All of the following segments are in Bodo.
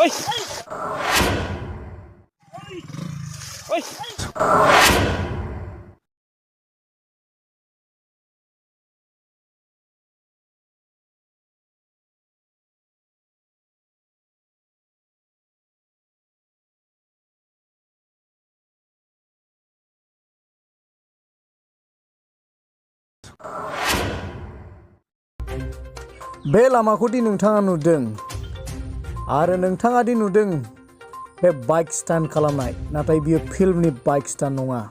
बे लामाखौ दि नोंथाङा नुदों आरो नोंथाङा दि नुदों बे बाइक स्टान्ट खालामनाय, नाथाय बियो फिल्मनि बाइक स्टान्ट नङा,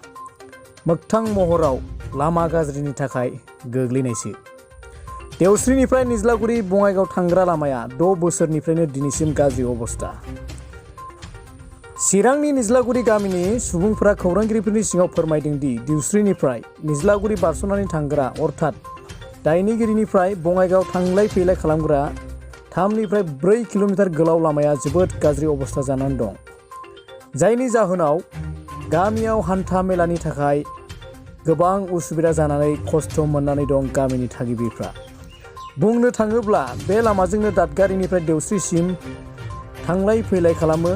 मोगथां महराव लामा गाज्रिनि थाखाय गोग्लैनायसो। देवस्रिनिफ्राय निज्लागुरि बङाइगाव थांग्रा लामाया 6 बोसोरनिफ्रायनो दिनैसिम गाज्रि अबस्था। चिरांनि निज्लागुरि गामिनि सुबुंफोरा खौरांगिरिफोरनि सिगाङाव फोरमायदों दि देवस्रिनिफ्राय निज्लागुरि बारस'नानै थांग्रा अर्थात दायनिगिरिनिफ्राय बङाइगाव थांलाय फैलाय खालामग्रा 3निफ्राय 4 किल'मिटार गोलाव लामाया जोबोद गाज्रि अबस्था जानानै दं, जायनि जाहोनाव गामियाव हान्था मेलानि थाखाय गोबां उसुबिदा जानानै खस्थ' मोननानै दं गामिनि थागिबिफ्रा। बुंनो थाङोब्ला बे लामाजोंनो दादगारिनिफ्राय देवस्रिसिम थांलाय फैलाय खालामो।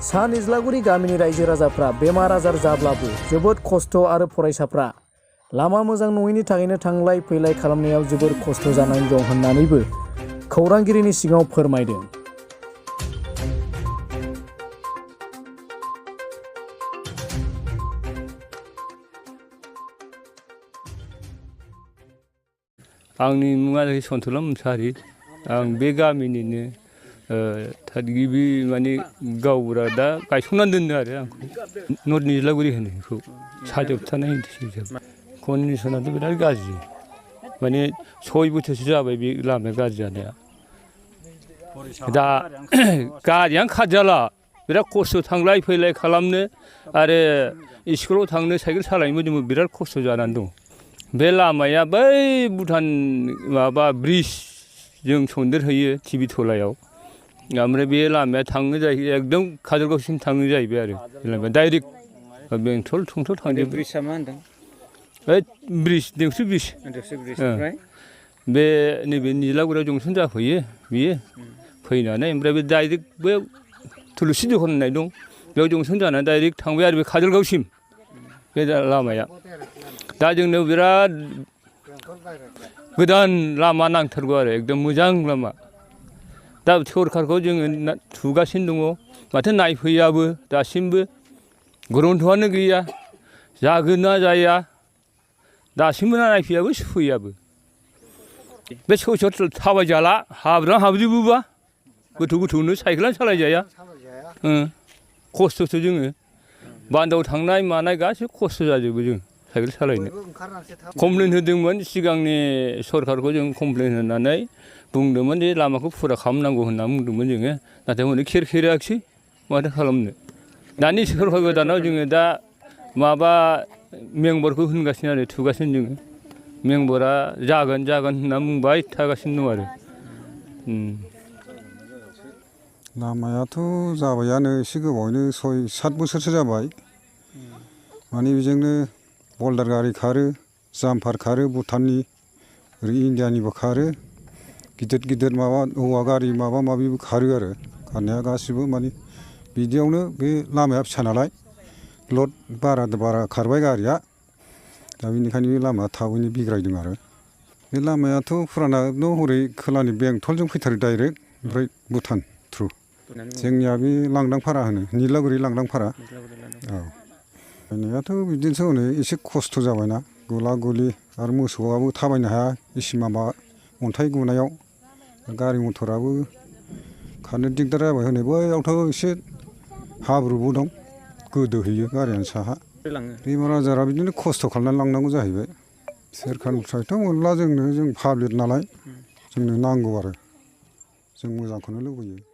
सा निज्लागुरि गामिनि रायजो राजाफ्रा बेमार आजार जाब्लाबो जोबोद खस्थ' आरो फरायसाफ्रा लामा मोजां नङैनि थाखायनो थांलाय फैलाय खालामनायाव जोबोर खस्थ' जानानै दं होननानैबो खौरांगिरिनि सिगाङाव फोरमायदों। आंनि मुङा सन्थला मुसाहारि। आं बे गामिनिनो थागिबि माने गावबुरा दा गायसननानै दोनदों आरो आंखौ नर्थ निज्लागुरि होनो बेखौ साजोबथारनाय कन्डिसनाथ' बिराद गाज्रि, माने 6 बोसोरसो जाबाय बे लामाया गाज्रि जानाया। दा गारियानो खारजाला, बिराद खस्थ' थांलाय फैलाय खालामनो आरो स्कुलाव थांनो साइकेल सालायनोबो जोंबो बिराद खस्थ' जानानै दं। बे लामाया बै भुटान माबा ब्रिजजों सन्देरहैयो टिभि थलायाव, ओमफ्राय बे लामाया थाङो जाहैयो एकदम काजलगावसिम थाङो जाहैबाय आरो लामाया डाइरेक्ट बेंटल थंथल थांजोबो। ब्रिजआ मा होनदों? ब्रिज देवस्रि ब्रिज। बे नैबे निज्लागुरियाव जंसन जाफैयो बियो फैनानै, ओमफ्राय बे डाइरेक्ट बे थुलुसि दखान होननाय दं, बेयाव जंसन जानानै डाइरेक्ट थांबाय आरो बे काजलगावसिम बे लामाया। दा जोंनो बिराद गोदान लामा नांथारगौ आरो एकदम मोजां लामा। दा सरखारखौ जोङो थुगासिनो दङ, माथो नायफैयाबो दासिमबो, ग्रन्थ'आनो गैया, जागोन ना जाया दासिमबो नायफैयाबो सुफैयाबो। बे ससेयाव थाबायजाला, हाब्रां हाबजोबोबा गोथौ गोथौनो साइकेलानो सालायजाया। खस्थ'सो जोङो बान्दोआव थांनाय मानाय गासैबो खस्थ' जाजोबो जों साइकेल सालायनो। कमप्लेन होदोंमोन सिगांनि सरखारखौ जों कमप्लेन होनानै बुंदोंमोन जे लामाखौ फुरा खालामनांगौ होनना बुंदोंमोन जोङो, नाथाय हनै खेराखिसै माथो खालामनो। दानि सरखार गोदानाव जोङो दा माबा मेम्बारखौ होनगासिनो आरो थुगासिनो जोङो, मेम्बारा जागोन जागोन होनना बुंबाय थागासिनो दं आरो। लामायाथ' जाबायानो एसे गोबावैनो 6-7 बोसोरसो जाबाय। माने बेजोंनो बल्दार गारि खारो, जाम्फार खारो, भुटाननि ओरै इण्डियानिबो खारो, गिदिर गिदिर माबा औवा गारि माबा माबिबो खारो आरो खारनाया गासिबो। माने बिदियावनो बे लामाया फिसा नालाय लड बारा खारबाय गारिया, दा बेनिखायनो बे लामाया थाबैनो बिग्रायदों आरो। बे लामायाथ' फुराना एकदम हरै खोलानि बेंटलजों फैथारो डाइरेक्ट, ओमफ्राय भुटान थ्रु। जोंनिया बे लांदांफारा होनो, निज्लागुरि लांदांफारा। औ फैनायाथ' बिदिनोसै, हनै एसे खस्थ' जाबायना, गुला गुलि आरो मोसौआबो थाबायनो हाया एसे माबा अन्थाइ गुनायाव, गारि मथराबो खारनो दिगदार जाबाय। हनै बैयावथ' एसे हाब्रुबो दं, गोदोहैयो गारियानो साहा। बेमार आजारा बिदिनो खस्थ' खालामनानै लांनांगौ जाहैबाय। सोरखारनिफ्रायथ' मोनला जोंनो, जों पाब्लिक नालाय जोंनो नांगौ आरो जों मोजांखौनो लुबैयो।